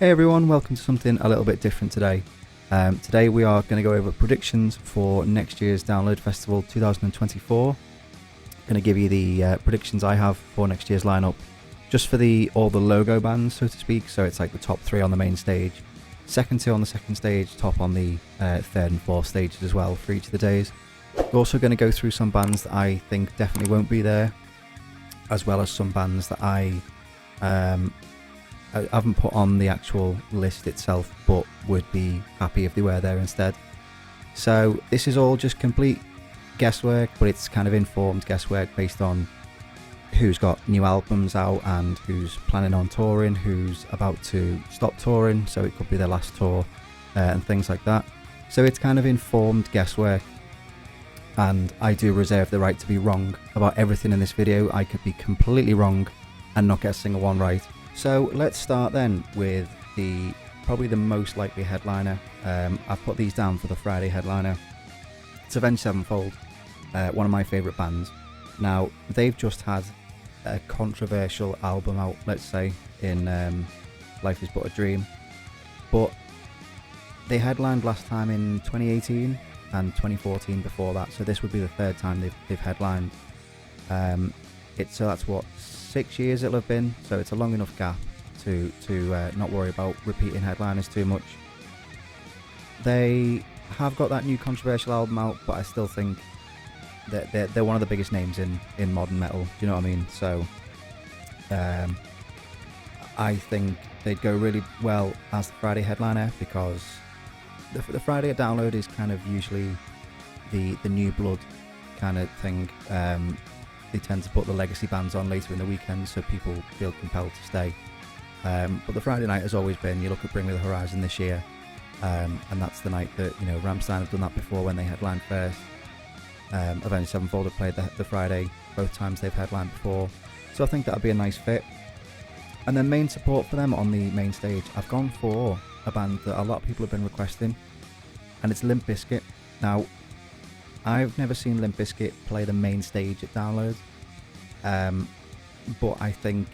Hey everyone, welcome to something a little bit different today. Today we are going to go over predictions for next year's Download Festival 2024. Going to give you the predictions I have for next year's lineup, just for all the logo bands, so to speak. So it's like the top 3 on the main stage, second 2 on the second stage, top on the third and fourth stages as well for each of the days. We're also going to go through some bands that I think definitely won't be there, as well as some bands that I haven't put on the actual list itself, but would be happy if they were there instead. So this is all just complete guesswork, but it's kind of informed guesswork based on who's got new albums out and who's planning on touring, who's about to stop touring, so it could be their last tour and things like that. So it's kind of informed guesswork, and I do reserve the right to be wrong about everything in this video. I could be completely wrong and not get a single one right. So let's start then with probably the most likely headliner. I've put these down for the Friday headliner. It's Avenged Sevenfold, one of my favourite bands. Now, they've just had a controversial album out, let's say, in Life Is But a Dream. But they headlined last time in 2018 and 2014 before that, so this would be the third time they've headlined. So that's what, 6 years it'll have been, so it's a long enough gap to not worry about repeating headliners too much. They have got that new controversial album out, but I still think that they're one of the biggest names in modern metal, do you know what I mean? So I think they'd go really well as the Friday headliner, because the Friday at Download is kind of usually the new blood kind of thing. They tend to put the legacy bands on later in the weekend, so people feel compelled to stay. But the Friday night has always been, you look at Bring Me the Horizon this year, and that's the night that, you know, Rammstein have done that before when they headlined first. Avenged Sevenfold have played the Friday both times they've headlined before, so I think that'd be a nice fit. And then main support for them on the main stage, I've gone for a band that a lot of people have been requesting, and it's Limp Bizkit. Now, I've never seen Limp Bizkit play the main stage at Download, but I think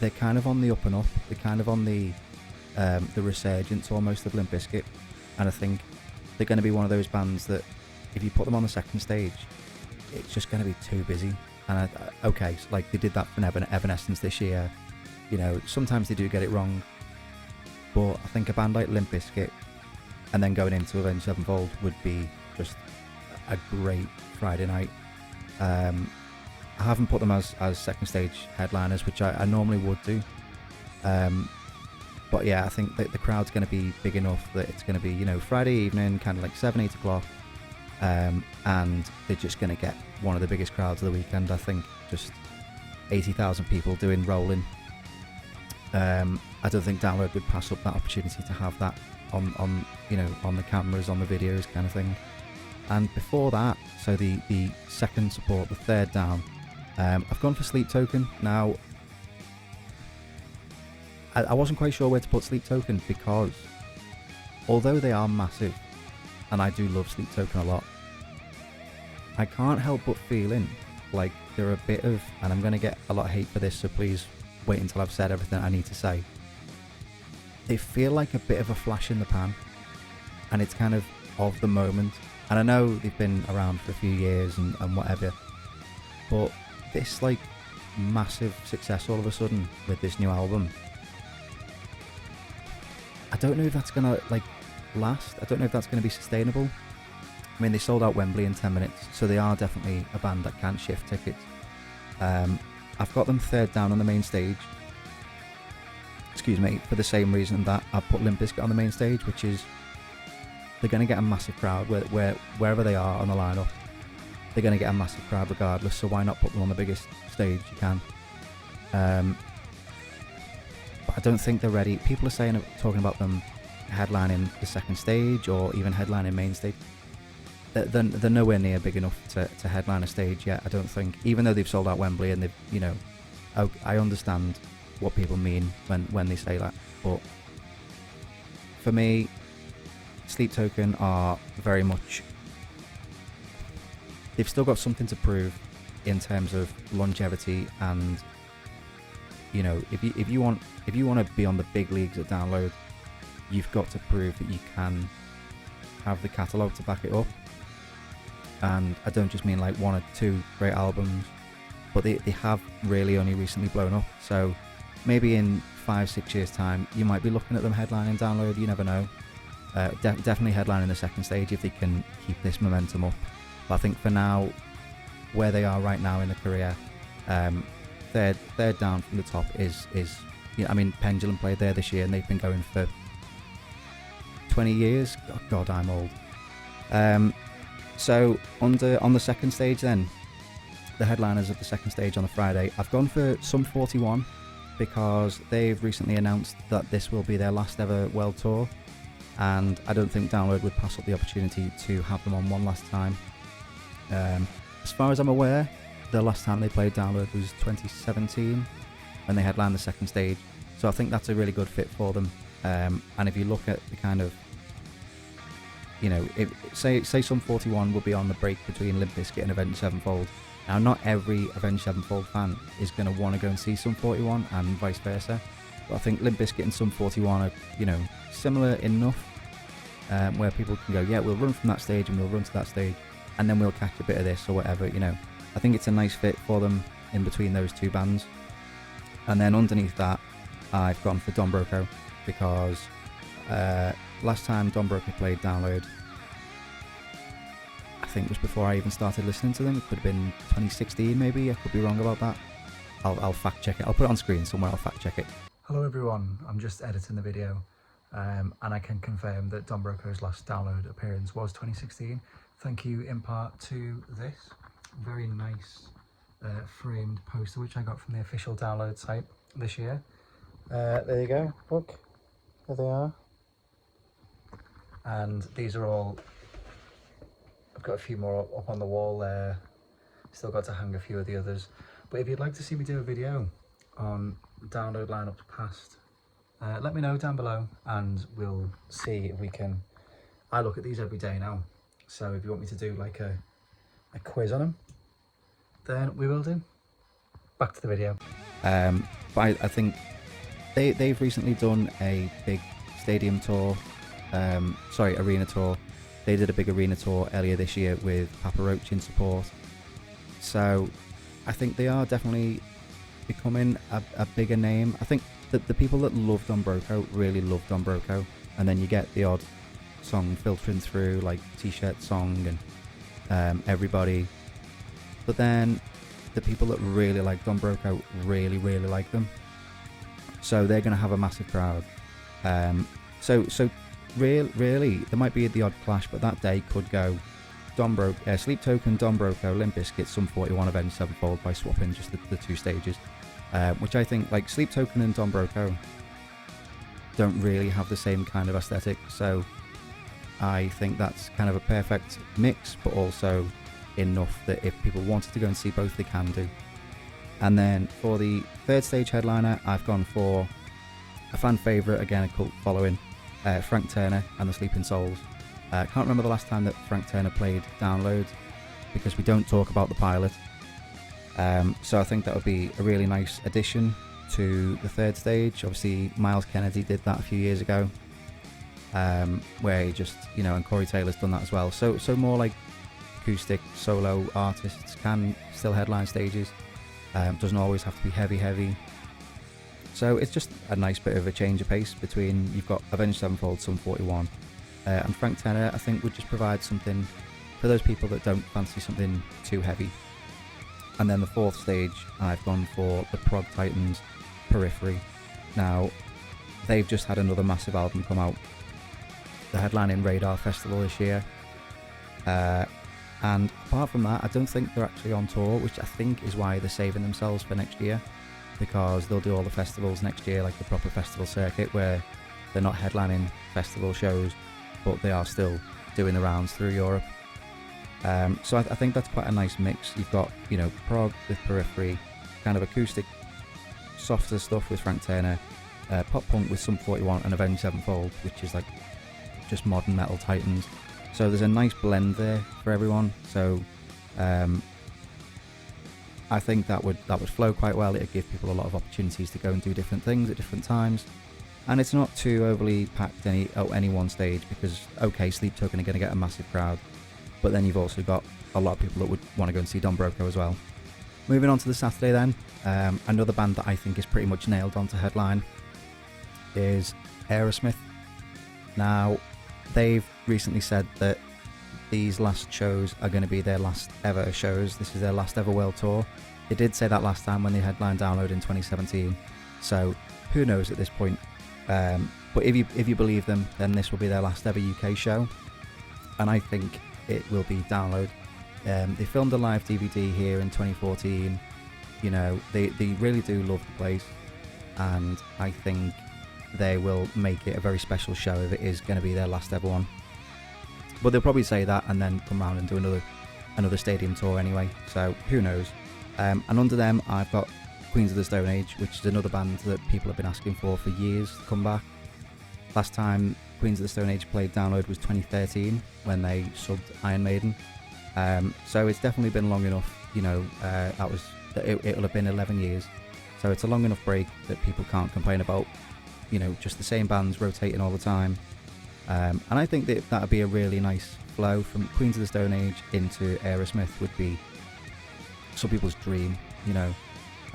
they're kind of on the up and up. They're kind of on the resurgence almost of Limp Bizkit, and I think they're going to be one of those bands that if you put them on the second stage, it's just going to be too busy. And okay, so like they did that for Evanescence this year. You know, sometimes they do get it wrong, but I think a band like Limp Bizkit and then going into Avenged Sevenfold would be just a great Friday night. I haven't put them as second stage headliners, which I normally would do, but yeah, I think that the crowd's going to be big enough that it's going to be, you know, Friday evening, kind of like 7-8 o'clock, and they're just going to get one of the biggest crowds of the weekend. I think just 80,000 people doing Rolling. I don't think Download would pass up that opportunity to have that on you know, on the cameras, on the videos kind of thing. And before that, so the second support, the third down, I've gone for Sleep Token. Now, I wasn't quite sure where to put Sleep Token, because although they are massive, and I do love Sleep Token a lot, I can't help but feeling like they're a bit of, and I'm going to get a lot of hate for this, so please wait until I've said everything I need to say. They feel like a bit of a flash in the pan, and it's kind of the moment. And I know they've been around for a few years and whatever, but this like massive success all of a sudden with this new album, I don't know if that's gonna like last. I don't know if that's gonna be sustainable. I mean, they sold out Wembley in 10 minutes, so they are definitely a band that can shift tickets. I've got them third down on the main stage, excuse me, for the same reason that I've put Limp Bizkit on the main stage, which is they're going to get a massive crowd wherever they are on the lineup. They're going to get a massive crowd regardless, so why not put them on the biggest stage you can? But I don't think they're ready. People are talking about them headlining the second stage or even headlining main stage. They're nowhere near big enough to headline a stage yet, I don't think. Even though they've sold out Wembley, and they've, you know, I understand what people mean when they say that, but for me, Sleep Token are very much, they've still got something to prove in terms of longevity and you know, if you want to be on the big leagues at Download, you've got to prove that you can have the catalogue to back it up. And I don't just mean like one or two great albums, but they have really only recently blown up. So maybe in 5-6 years time you might be looking at them headlining Download, you never know. Definitely headlining the second stage if they can keep this momentum up. But I think for now, where they are right now in the career, they're down from the top is you know, I mean, Pendulum played there this year and they've been going for 20 years. God, I'm old. So on the second stage then, the headliners of the second stage on the Friday, I've gone for Sum 41 because they've recently announced that this will be their last ever world tour, and I don't think Download would pass up the opportunity to have them on one last time. As far as I'm aware, the last time they played Download was 2017 when they headlined the second stage, so I think that's a really good fit for them. And if you look at the kind of, you know, say Sum 41 will be on the break between Limp Bizkit and Avenged Sevenfold. Now, not every Avenged Sevenfold fan is going to want to go and see Sum 41 and vice versa, but I think Limp Bizkit and Sum 41 are, you know, similar enough where people can go, yeah, we'll run from that stage and we'll run to that stage and then we'll catch a bit of this or whatever, you know. I think it's a nice fit for them in between those two bands. And then underneath that, I've gone for Don Broco because last time Don Broco played Download, I think it was before I even started listening to them. It could have been 2016 maybe, I could be wrong about that. I'll fact check it, I'll put it on screen somewhere, I'll fact check it. Hello everyone, I'm just editing the video and I can confirm that Don Broco's last Download appearance was 2016. Thank you in part to this very nice framed poster which I got from the official Download site this year. There you go, look, there they are. And these are all, I've got a few more up on the wall there, still got to hang a few of the others. But if you'd like to see me do a video on Download lineups past, let me know down below and we'll see if we can. I look at these every day now, so if you want me to do like a quiz on them, then we will do. Back to the video. But I think they've recently done a big stadium tour, arena tour. They did a big arena tour earlier this year with Papa Roach in support. So I think they are definitely becoming a bigger name. I think that the people that love Don Broco really love Don Broco, and then you get the odd song filtering through like T-Shirt Song and Everybody. But then the people that really like Don Broco really like them. So they're going to have a massive crowd. So really, there might be the odd clash, but that day could go Sleep Token, Don Broco, Limp Bizkit, Sum 41, Avenged Sevenfold by swapping just the two stages. Which I think, like, Sleep Token and Don Broco don't really have the same kind of aesthetic, so I think that's kind of a perfect mix, but also enough that if people wanted to go and see both, they can do. And then for the third stage headliner, I've gone for a fan favourite, again a cult following, Frank Turner and the Sleeping Souls. I can't remember the last time that Frank Turner played Download because we don't talk about the pilot. So I think that would be a really nice addition to the third stage. Obviously Miles Kennedy did that a few years ago, where he just, you know, and Corey Taylor's done that as well. So more like acoustic solo artists can still headline stages. Doesn't always have to be heavy. So it's just a nice bit of a change of pace between, you've got Avenged Sevenfold, Sum 41, and Frank Turner I think would just provide something for those people that don't fancy something too heavy. And then the fourth stage, I've gone for the Prog Titans, Periphery. Now, they've just had another massive album come out. They're headlining Radar Festival this year. And apart from that, I don't think they're actually on tour, which I think is why they're saving themselves for next year, because they'll do all the festivals next year, like the proper festival circuit, where they're not headlining festival shows, but they are still doing the rounds through Europe. So I think that's quite a nice mix. You've got, you know, prog with Periphery, kind of acoustic, softer stuff with Frank Turner, pop punk with Sum 41, and Avenged Sevenfold, which is like just modern metal titans. So there's a nice blend there for everyone. So I think that would flow quite well. It'd give people a lot of opportunities to go and do different things at different times, and it's not too overly packed any one stage, because okay, Sleep Token are going to get a massive crowd, but then you've also got a lot of people that would want to go and see Don Broco as well. Moving on to the Saturday then, another band that I think is pretty much nailed on to headline is Aerosmith. Now, they've recently said that these last shows are going to be their last ever shows. This is their last ever world tour. They did say that last time when they headlined Download in 2017. So who knows at this point. But if you believe them, then this will be their last ever UK show. And I think it will be Download. They filmed a live DVD here in 2014. You know, they really do love the place. And I think they will make it a very special show if it is going to be their last ever one. But they'll probably say that and then come round and do another stadium tour anyway, so who knows. And under them I've got Queens of the Stone Age, which is another band that people have been asking for years to come back. Last time Queens of the Stone Age played Download was 2013 when they subbed Iron Maiden. So it's definitely been long enough, you know. It'll have been 11 years, so it's a long enough break that people can't complain about, you know, just the same bands rotating all the time. And I think that would be a really nice flow from Queens of the Stone Age into Aerosmith. Would be some people's dream, you know.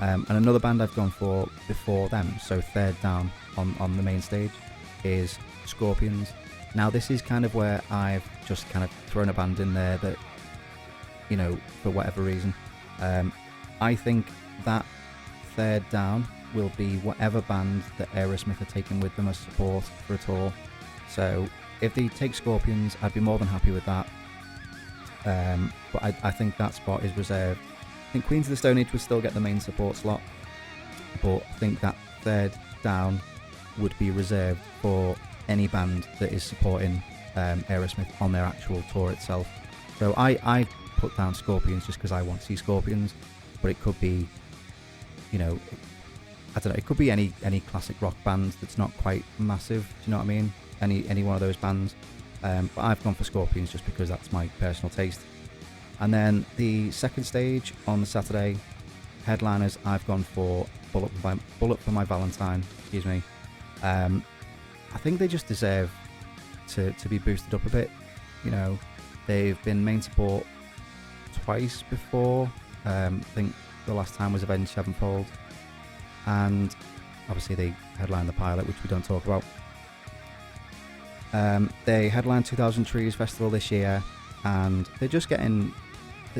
And another band I've gone for before them, so third down on the main stage, is Scorpions. Now this is kind of where I've just kind of thrown a band in there that, you know, for whatever reason. I think that third down will be whatever band that Aerosmith are taking with them as support for a tour. So if they take Scorpions, I'd be more than happy with that. But I think that spot is reserved. I think Queens of the Stone Age would still get the main support slot, but I think that third down would be reserved for any band that is supporting Aerosmith on their actual tour itself. So I put down Scorpions just because I want to see Scorpions, but it could be, you know, I don't know, it could be any classic rock band that's not quite massive, do you know what I mean? Any one of those bands. But I've gone for Scorpions just because that's my personal taste. And then the second stage on the Saturday, headliners, I've gone for Bullet for My Valentine, excuse me. I think they just deserve to be boosted up a bit. You know, they've been main support twice before. I think the last time was Avenged Sevenfold, and obviously they headlined the Pilot, which we don't talk about. They headlined 2000 Trees Festival this year, and they're just getting,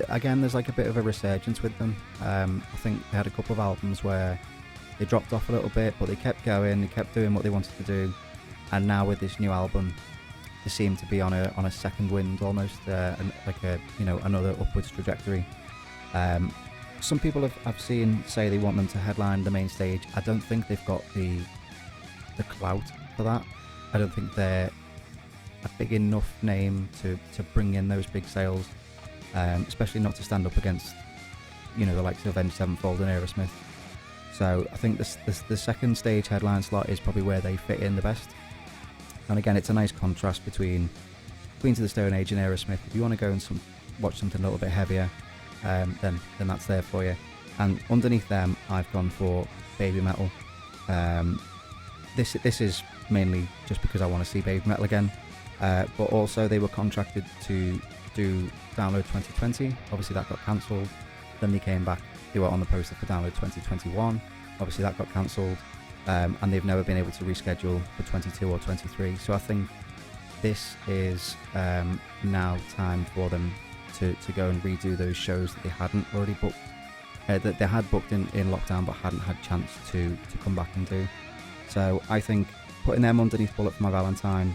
again, there's like a bit of a resurgence with them. I think they had a couple of albums where they dropped off a little bit, but they kept going, they kept doing what they wanted to do, and now with this new album, they seem to be on a second wind almost, like a, you know, another upwards trajectory. Some people I've seen say they want them to headline the main stage. I don't think they've got the clout for that. I don't think they're a big enough name to bring in those big sales, especially not to stand up against, you know, the likes of Avenged Sevenfold and Aerosmith. So I think the second stage headline slot is probably where they fit in the best. And again, it's a nice contrast between Queens of the Stone Age and Aerosmith. If you want to go and watch something a little bit heavier, then that's there for you. And underneath them, I've gone for Baby Metal. This is mainly just because I want to see Baby Metal again, but also they were contracted to do Download 2020. Obviously that got cancelled. Then they came back. They were on the poster for Download 2021. Obviously that got cancelled, and they've never been able to reschedule for 22 or 23. So I think this is now time for them to go and redo those shows that they hadn't already booked, that they had booked in lockdown but hadn't had chance to come back and do. So I think putting them underneath Bullet for My Valentine,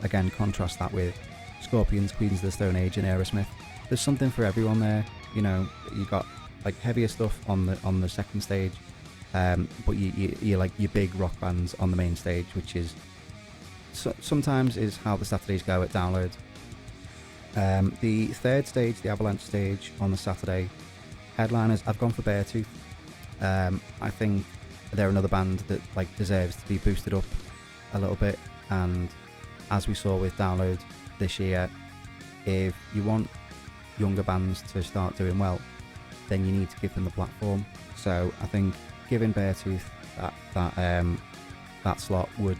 again, contrast that with Scorpions, Queens of the Stone Age and Aerosmith. There's something for everyone there. You know, you got like heavier stuff on the second stage, but you like your big rock bands on the main stage, which is sometimes is how the Saturdays go at Download. The third stage, the Avalanche stage on the Saturday, headliners, I've gone for Beartooth. I think they're another band that like deserves to be boosted up a little bit, and as we saw with Download this year, if you want younger bands to start doing well, then you need to give them the platform. So I think giving Beartooth that slot would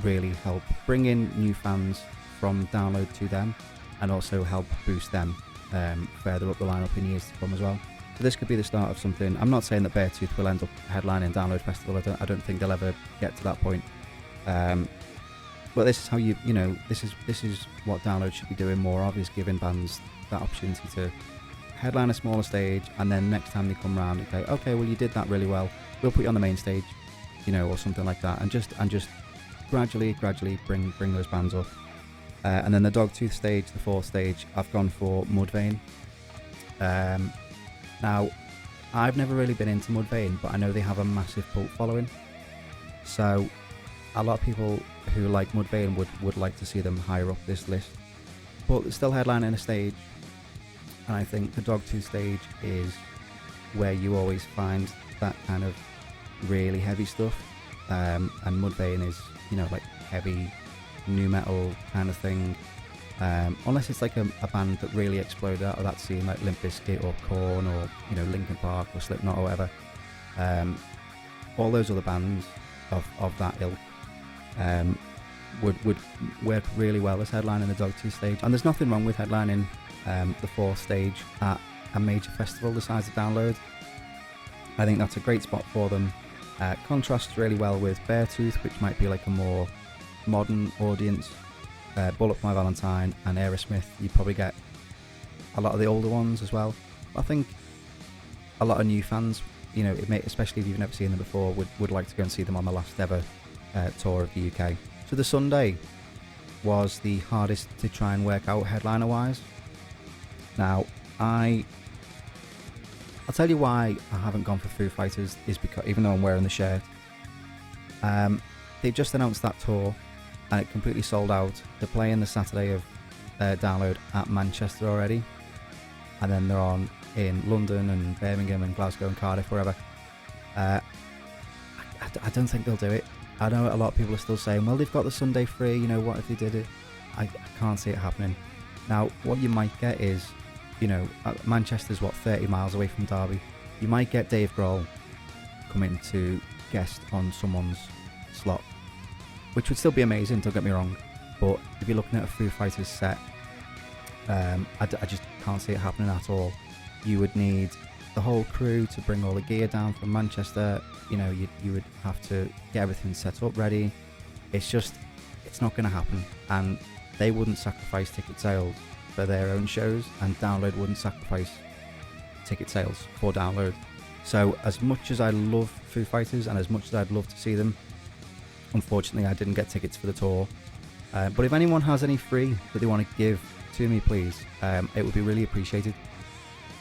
really help bring in new fans from Download to them, and also help boost them further up the lineup in years to come as well. So this could be the start of something. I'm not saying that Beartooth will end up headlining Download Festival. I don't think they'll ever get to that point. But this is how this is what Download should be doing more of, is giving bands that opportunity to headline a smaller stage, and then next time they come round and say, okay, well, you did that really well, we'll put you on the main stage, or something like that, and just gradually bring those bands up. And then the Dogtooth stage, the fourth stage, I've gone for Mudvayne. Now, I've never really been into Mudvayne, but I know they have a massive cult following, so a lot of people who like Mudvayne would like to see them higher up this list, but they're still headlining a stage. And I think the Dogtooth stage is where you always find that kind of really heavy stuff, and Mudvayne is like heavy nu metal kind of thing, unless it's like a band that really exploded out of that scene, like Limp Bizkit or Korn or Linkin Park or Slipknot or whatever. All those other bands of that ilk would work really well as headlining the Dogtooth stage, and there's nothing wrong with headlining the fourth stage at a major festival the size of Download. I think that's a great spot for them. Contrasts really well with Beartooth, which might be like a more modern audience. Bullet My Valentine and Aerosmith, you probably get a lot of the older ones as well. I think a lot of new fans, especially if you've never seen them before, would like to go and see them on the last ever tour of the UK. So the Sunday was the hardest to try and work out headliner wise. Now, I'll tell you why I haven't gone for Foo Fighters, is because even though I'm wearing the shirt, they've just announced that tour and it completely sold out. They're playing the Saturday of Download at Manchester already, and then they're on in London and Birmingham and Glasgow and Cardiff, wherever. I don't think they'll do it. I know a lot of people are still saying, well, they've got the Sunday free, what if they did it? I can't see it happening. Now, what you might get is, Manchester's 30 miles away from Derby. You might get Dave Grohl coming to guest on someone's slot, which would still be amazing, don't get me wrong, but if you're looking at a Foo Fighters set, I just can't see it happening at all. You would need the whole crew to bring all the gear down from Manchester. You would have to get everything set up ready. It's not going to happen, and they wouldn't sacrifice ticket sales for their own shows, and Download wouldn't sacrifice ticket sales for Download. So as much as I love Foo Fighters and as much as I'd love to see them, unfortunately I didn't get tickets for the tour. But if anyone has any free that they want to give to me, please, it would be really appreciated.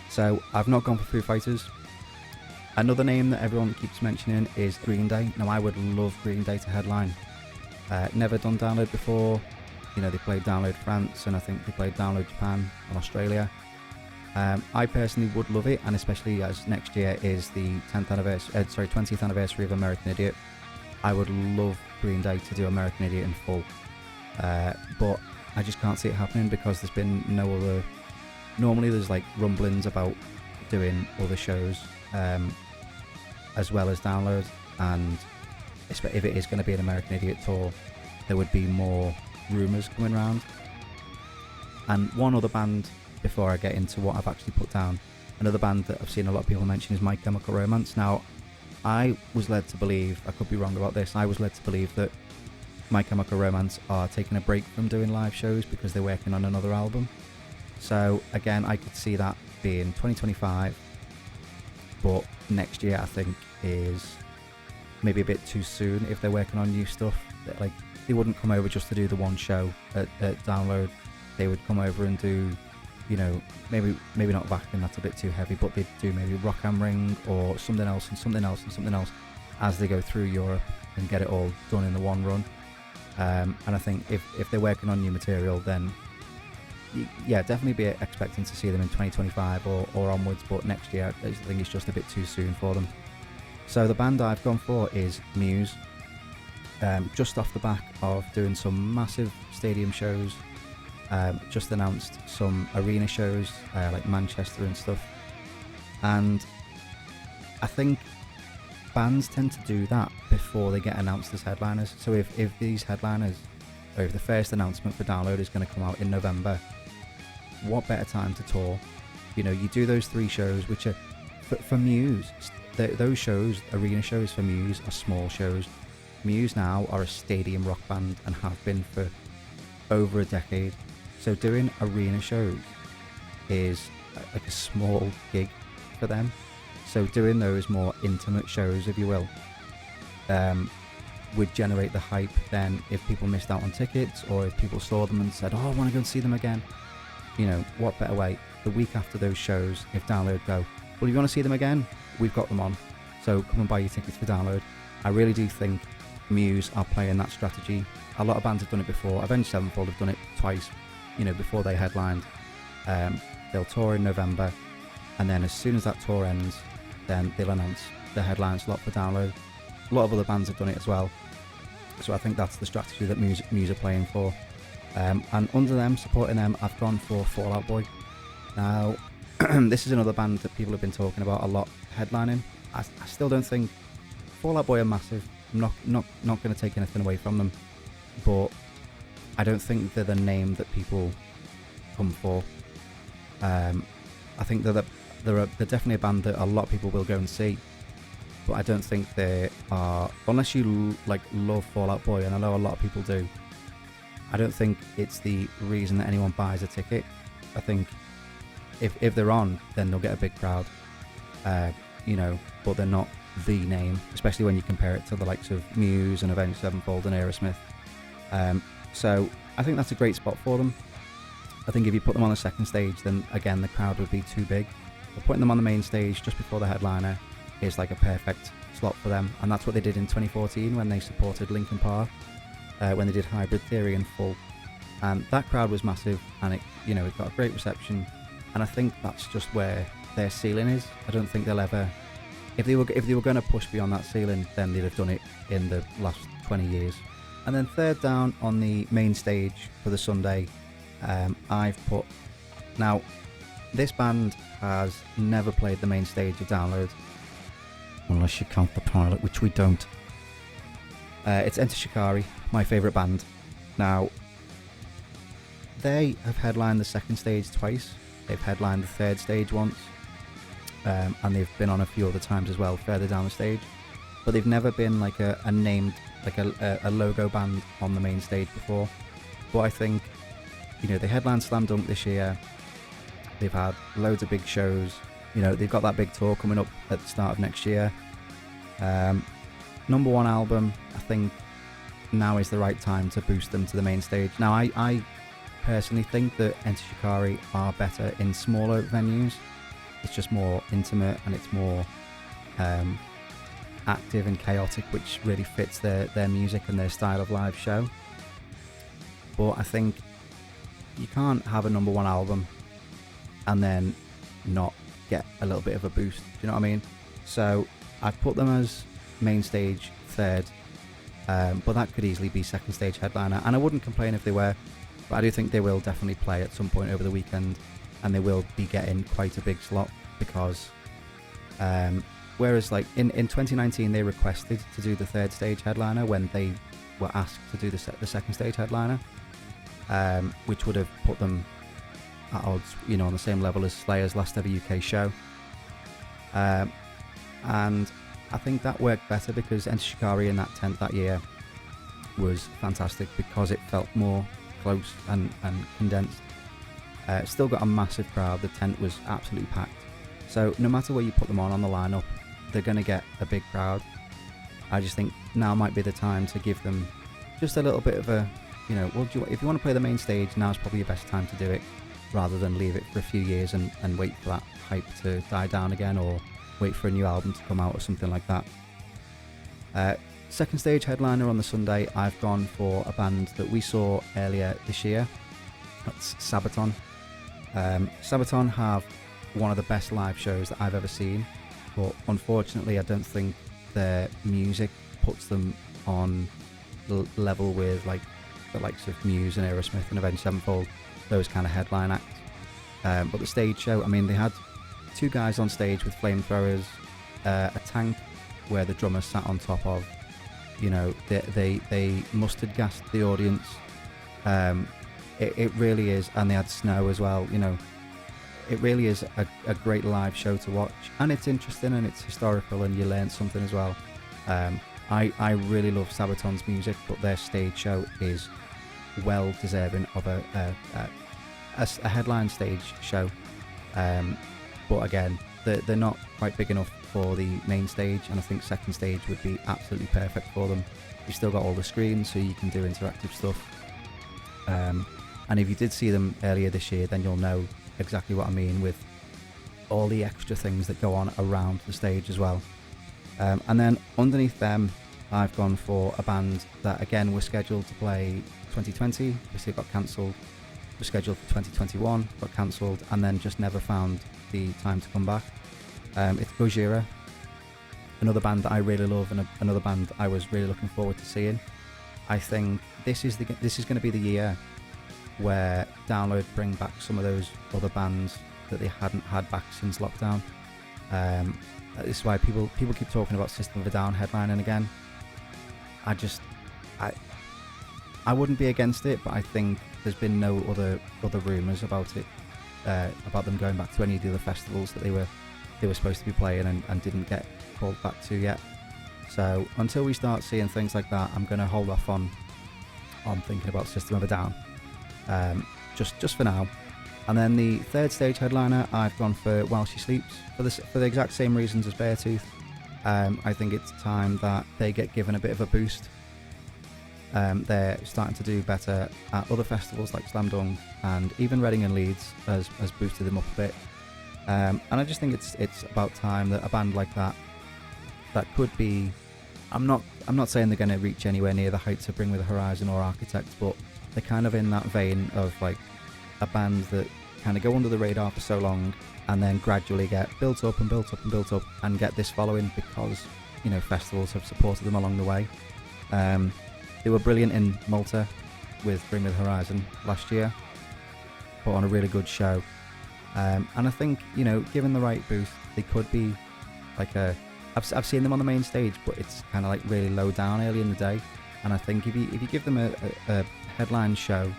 So I've not gone for Foo Fighters. Another name that everyone keeps mentioning is Green Day. Now, I would love Green Day to headline. Never done Download before. They played Download France, and I think they played Download Japan and Australia. I personally would love it, and especially as next year is the 20th anniversary of American Idiot. I would love Green Day to do American Idiot in full. But I just can't see it happening because there's been no other. Normally there's like rumblings about doing other shows as well as Download, and if it is going to be an American Idiot tour, there would be more rumours coming around. And one other band, before I get into what I've actually put down, another band that I've seen a lot of people mention is My Chemical Romance. Now, I was led to believe, I could be wrong about this, I was led to believe that My Chemical Romance are taking a break from doing live shows because they're working on another album. So again, I could see that being 2025, but next year I think is maybe a bit too soon if they're working on new stuff. Like, they wouldn't come over just to do the one show at Download. They would come over and do, maybe not Wacken, that's a bit too heavy, but they'd do maybe Rock am Ring or something else and something else and something else as they go through Europe and get it all done in the one run. And I think if they're working on new material, then yeah, definitely be expecting to see them in 2025 or onwards, but next year I think it's just a bit too soon for them. So the band I've gone for is Muse. Just off the back of doing some massive stadium shows, just announced some arena shows like Manchester and stuff. And I think bands tend to do that before they get announced as headliners. So if these headliners, or if the first announcement for Download is going to come out in November, what better time to tour? You know, you do those 3 shows, which are for Muse. Those shows, arena shows for Muse, are small shows. Muse now are a stadium rock band and have been for over a decade. So doing arena shows is like a small gig for them. So doing those more intimate shows, if you will, would generate the hype then if people missed out on tickets, or if people saw them and said, oh, I want to go and see them again. You know, what better way? The week after those shows, if Download go, well, if you want to see them again, we've got them on. So come and buy your tickets for Download. I really do think Muse are playing that strategy. A lot of bands have done it before. Avenged Sevenfold have done it twice, you know, before they headlined. They'll tour in November, and then as soon as that tour ends, then they'll announce the headline slot for Download. A lot of other bands have done it as well. So I think that's the strategy that Muse are playing for. And under them, supporting them, I've gone for Fall Out Boy. Now, this is another band that people have been talking about a lot headlining. I still don't think Fall Out Boy are massive. I'm not going to take anything away from them, but I don't think they're the name that people come for. I think they're definitely a band that a lot of people will go and see, but I don't think they are, unless you love Fall Out Boy, and I know a lot of people do. I don't think it's the reason that anyone buys a ticket. I think if they're on, then they'll get a big crowd, you know, but they're not the name, especially when you compare it to the likes of Muse and Avenged Sevenfold and Aerosmith. So I think that's a great spot for them. I think if you put them on the second stage, then again the crowd would be too big. But putting them on the main stage just before the headliner is like a perfect slot for them, and that's what they did in 2014 when they supported Linkin Park, when they did Hybrid Theory in full, and that crowd was massive, and it got a great reception. And I think that's just where their ceiling is. I don't think they'll ever, if they were going to push beyond that ceiling, then they'd have done it in the last 20 years. And then third down on the main stage for the Sunday, I've put, now this band has never played the main stage of Download, unless you count the pilot, which we don't. It's Enter Shikari, my favourite band. Now, they have headlined the second stage twice. They've headlined the third stage once, and they've been on a few other times as well, further down the stage. But they've never been like a named, like a logo band on the main stage before. But I think, they headlined Slam Dunk this year. They've had loads of big shows. They've got that big tour coming up at the start of next year. Number one album, I think now is the right time to boost them to the main stage. Now, I personally think that Enter Shikari are better in smaller venues. It's just more intimate, and it's more active and chaotic, which really fits their music and their style of live show. But I think you can't have a number one album and then not get a little bit of a boost. Do you know what I mean? So I've put them as main stage third, but that could easily be second stage headliner, and I wouldn't complain if they were. But I do think they will definitely play at some point over the weekend, and they will be getting quite a big slot, because whereas like in 2019 they requested to do the third stage headliner when they were asked to do the second stage headliner, which would have put them at odds, on the same level as Slayer's last ever UK show. And I think that worked better because Enter Shikari in that tent that year was fantastic, because it felt more close and condensed. Still got a massive crowd. The tent was absolutely packed. So no matter where you put them on the lineup, they're going to get a big crowd. I just think now might be the time to give them just a little bit of a, if you want to play the main stage, now's probably your best time to do it, rather than leave it for a few years and wait for that hype to die down again, or wait for a new album to come out or something like that. Second stage headliner on the Sunday, I've gone for a band that we saw earlier this year. That's Sabaton. Sabaton have one of the best live shows that I've ever seen, but unfortunately I don't think their music puts them on the level with like the likes of Muse and Aerosmith and Avenged Sevenfold, those kind of headline acts. But the stage show, I mean, they had two guys on stage with flamethrowers, a tank where the drummer sat on top of. You know, they mustard gassed the audience. It really is, and they had snow as well. You know, it really is a great live show to watch, and it's interesting and it's historical, and you learn something as well. I really love Sabaton's music, but their stage show is well deserving of a headline stage show. But again, they're not quite big enough for the main stage, and I think second stage would be absolutely perfect for them. You've still got all the screens, so you can do interactive stuff. And if you did see them earlier this year, then you'll know exactly what I mean with all the extra things that go on around the stage as well. And then underneath them, I've gone for a band that again was scheduled to play 2020, obviously it got cancelled. Was scheduled for 2021, got cancelled, and then just never found the time to come back. It's Gojira, another band that I really love, and another band I was really looking forward to seeing. I think this is going to be the year where Download bring back some of those other bands that they hadn't had back since lockdown. This is why people keep talking about System of a Down headlining again. I wouldn't be against it, but I think there's been no other rumours about it, about them going back to any of the other festivals that they were supposed to be playing and didn't get called back to yet. So until we start seeing things like that, I'm going to hold off on thinking about System of a Down, just for now. And then the third stage headliner, I've gone for While She Sleeps for the exact same reasons as Beartooth. I think it's time that they get given a bit of a boost. They're starting to do better at other festivals like Slam Dunk, and even Reading and Leeds has boosted them up a bit. And I just think it's about time that a band like that could be. I'm not saying they're going to reach anywhere near the heights of Bring Me the Horizon or Architects, but they're kind of in that vein of like a band that kind of go under the radar for so long and then gradually get built up and get this following because, you know, festivals have supported them along the way. They were brilliant in Malta with Bring Me the Horizon last year, put on a really good show. And I think, you know, given the right boost, they could be like I've seen them on the main stage, but it's kind of like really low down early in the day. And I think if you give them a headline show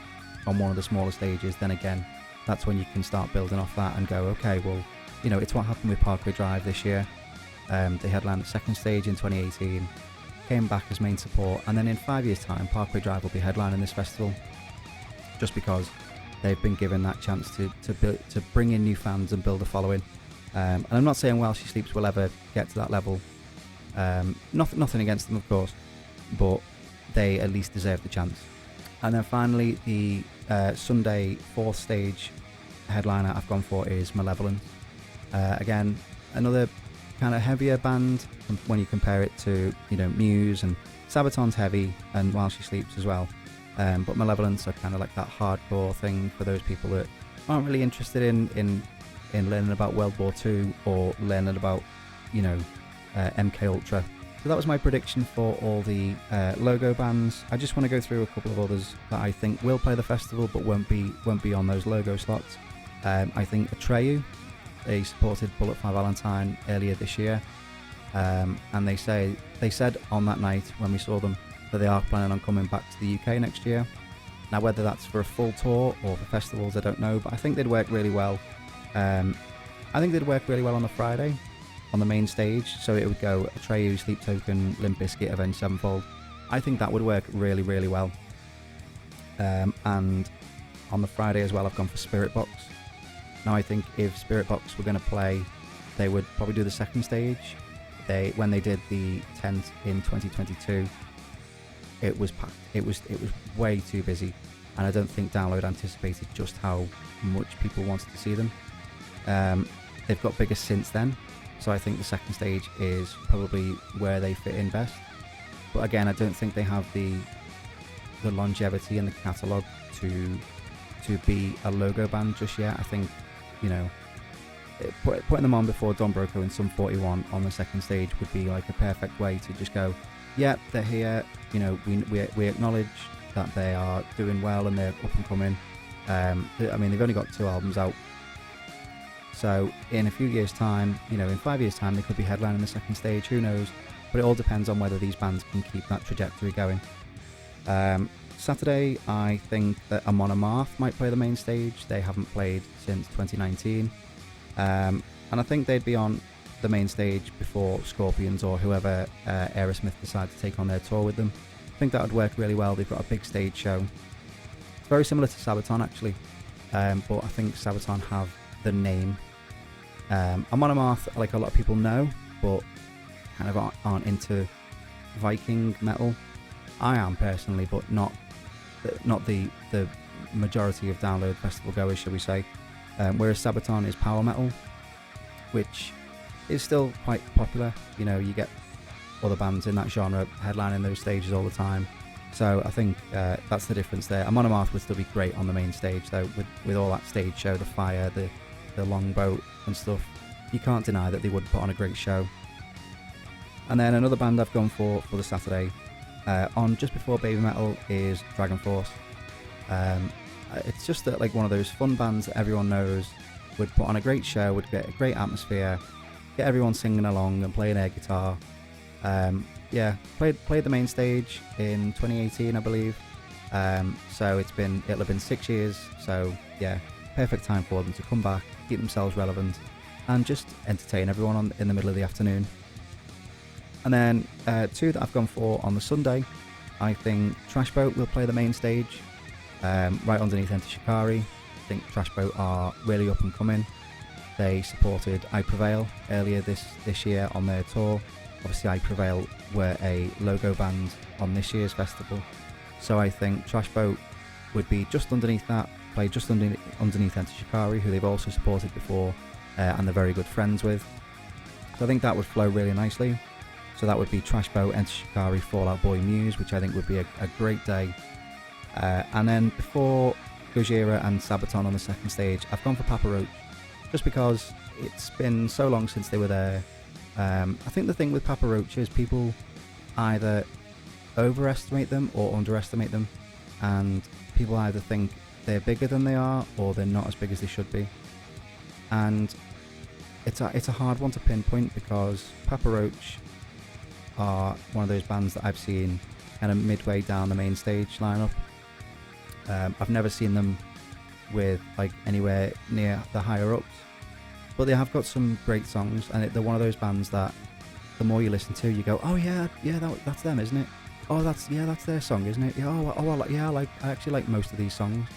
on one of the smaller stages, then again, that's when you can start building off that and go, okay, well, you know, it's what happened with Parkway Drive this year. They headlined the second stage in 2018, came back as main support, and then in 5 years' time, Parkway Drive will be headlining this festival, just because they've been given that chance to bring in new fans and build a following. And I'm not saying While She Sleeps will ever get to that level. Nothing against them, of course, but they at least deserve the chance. And then finally, the Sunday fourth stage headliner I've gone for is Malevolence. Again, another kind of heavier band when you compare it to, you know, Muse, and Sabaton's heavy, and While She Sleeps as well. But Malevolence are kind of like that hardcore thing for those people that aren't really interested in learning about World War II or learning about, you know, MK Ultra. So that was my prediction for all the logo bands. I just want to go through a couple of others that I think will play the festival but won't be on those logo slots. I think Atreyu, they supported Bullet for My Valentine earlier this year, and they said on that night when we saw them that they are planning on coming back to the UK next year. Now, whether that's for a full tour or for festivals, I don't know, but I think they'd work really well. I think they'd work really well on the Friday on the main stage, so it would go Atreyu, Sleep Token, Limp Bizkit, Avenged Sevenfold. I think that would work really, really well. And on the Friday as well, I've gone for Spirit Box. Now, I think if Spirit Box were going to play, they would probably do the second stage. When they did the tent in 2022, it was packed. It was way too busy, and I don't think Download anticipated just how much people wanted to see them. They've got bigger since then, so I think the second stage is probably where they fit in best. But again, I don't think they have the longevity in the catalogue to be a logo band just yet. I think, you know, putting them on before Don Broco and Sum 41 on the second stage would be like a perfect way to just go, yeah, they're here, you know, we acknowledge that they are doing well and they're up and coming. I mean, they've only got 2 albums out, So in a few years' time, in 5 years' time, they could be headlining the second stage. Who knows? But it all depends on whether these bands can keep that trajectory going. Saturday, I think that Amon Amarth might play the main stage. They haven't played since 2019. And I think they'd be on the main stage before Scorpions or whoever Aerosmith decide to take on their tour with them. I think that would work really well. They've got a big stage show. It's very similar to Sabaton, actually. But I think Sabaton have the name. Amon Amarth, like a lot of people know, but kind of aren't into Viking metal. I am personally, but not the majority of Download festival goers, shall we say. Whereas Sabaton is power metal, which is still quite popular. You get other bands in that genre headlining those stages all the time. So I think that's the difference there. Amon Amarth would still be great on the main stage, though, with all that stage show, the fire, the longboat and stuff. You can't deny that they would put on a great show. And then another band I've gone for the Saturday, on just before Baby Metal, is Dragon Force. It's just like one of those fun bands that everyone knows, would put on a great show, would get a great atmosphere, get everyone singing along and playing air guitar. Played the main stage in 2018, I believe. So it'll have been 6 years. So yeah, perfect time for them to come back, keep themselves relevant, and just entertain everyone in the middle of the afternoon. And then two that I've gone for on the Sunday, I think Trashboat will play the main stage, right underneath Enter Shikari. I think Trashboat are really up and coming. They supported I Prevail earlier this year on their tour. Obviously I Prevail were a logo band on this year's festival. So I think Trashboat would be just underneath that, play just underneath Enter Shikari, who they've also supported before and they're very good friends with. So I think that would flow really nicely. So that would be Trashboat, Enter Shikari, Fall Out Boy, Muse, which I think would be a great day. And then before Gojira and Sabaton on the second stage, I've gone for Papa Roach, just because it's been so long since they were there. I think the thing with Papa Roach is people either overestimate them or underestimate them, and people either think they're bigger than they are or they're not as big as they should be. And it's a hard one to pinpoint, because Papa Roach are one of those bands that I've seen kind of midway down the main stage lineup. I've never seen them with like anywhere near the higher ups, but they have got some great songs, and they're one of those bands that the more you listen to, you go, oh yeah, that's them, isn't it? Oh, that's their song, isn't it? Yeah, I actually like most of these songs.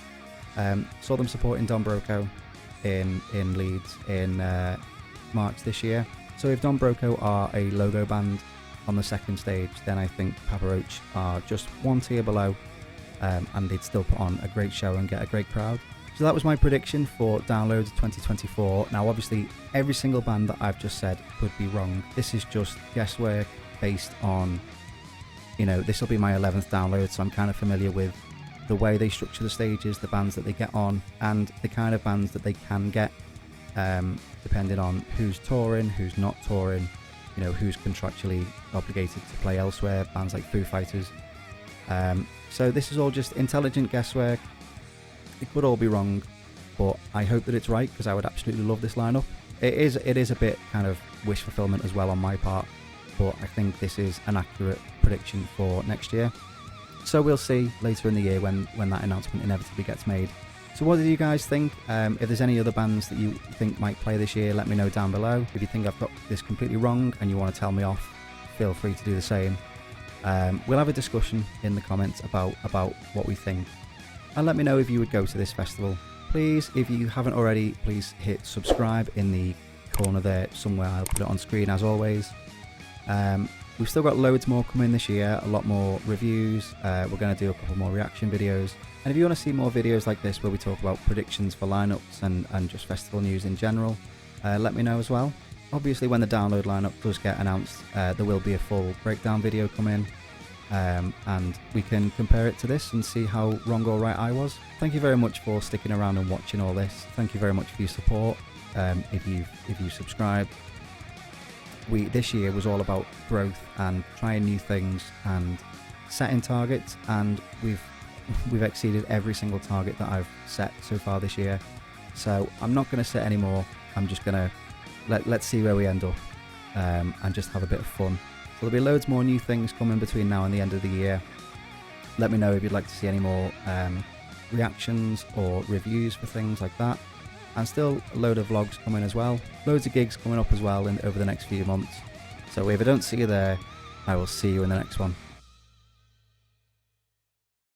Saw them supporting Don Broco in Leeds in March this year. So if Don Broco are a logo band on the second stage, then I think Papa Roach are just one tier below, and they'd still put on a great show and get a great crowd. So that was my prediction for Download 2024. Now obviously every single band that I've just said could be wrong. This is just guesswork based on, this will be my 11th Download, so I'm kind of familiar with the way they structure the stages, the bands that they get on, and the kind of bands that they can get, depending on who's touring, who's not touring, who's contractually obligated to play elsewhere, bands like Foo Fighters. So this is all just intelligent guesswork. It could all be wrong, but I hope that it's right, because I would absolutely love this lineup. It is a bit kind of wish fulfillment as well on my part, but I think this is an accurate prediction for next year. So we'll see later in the year when that announcement inevitably gets made. So what did you guys think? If there's any other bands that you think might play this year, let me know down below. If you think I've got this completely wrong and you want to tell me off, feel free to do the same. We'll have a discussion in the comments about what we think. And let me know if you would go to this festival. Please, if you haven't already, please hit subscribe in the corner there somewhere. I'll put it on screen as always. We've still got loads more coming this year, a lot more reviews. We're going to do a couple more reaction videos. And if you want to see more videos like this where we talk about predictions for lineups and just festival news in general, let me know as well. Obviously when the Download lineup does get announced, there will be a full breakdown video coming, and we can compare it to this and see how wrong or right I was. Thank you very much for sticking around and watching all this. Thank you very much for your support. If you subscribed. This year was all about growth and trying new things and setting targets, and we've exceeded every single target that I've set so far this year. So I'm not going to set any more. I'm just gonna let's see where we end up, and just have a bit of fun. So there'll be loads more new things coming between now and the end of the year. Let me know if you'd like to see any more reactions or reviews for things like that. And still a load of vlogs coming as well. Loads of gigs coming up as well over the next few months. So if I don't see you there, I will see you in the next one.